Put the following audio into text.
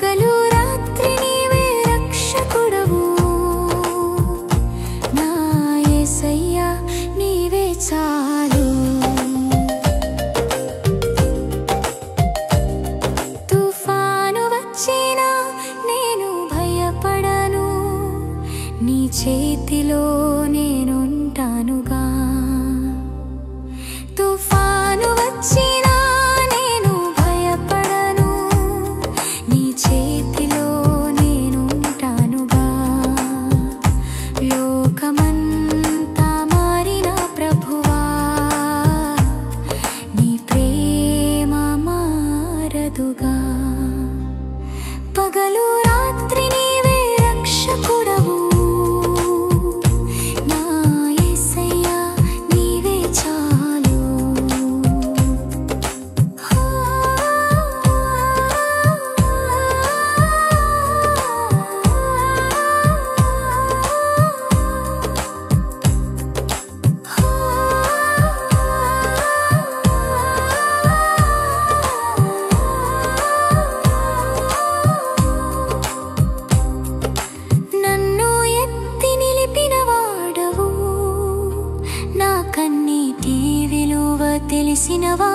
పగలు రాత్రి నీవే రక్షకుడవు నా యేసయ్యా నీవే చాలు తుఫాను వచ్చినా నేను భయపడను నీ చేతిలో నేనుంటానుగా తుఫాను వచ్చినా నేను భయపడను నీ చేతిలో నేనుంటానుగా లోకమంతా మారిన ప్రభువా నీ ప్రేమ మారదుగా పగలు రాత్రి నీవే రక్షకుడవు నా యేసయ్యా నీవే చాలు నన్ను ఎత్తి నిలిపిన వాడవు నా కన్నీటి విలువ తెలిసినవా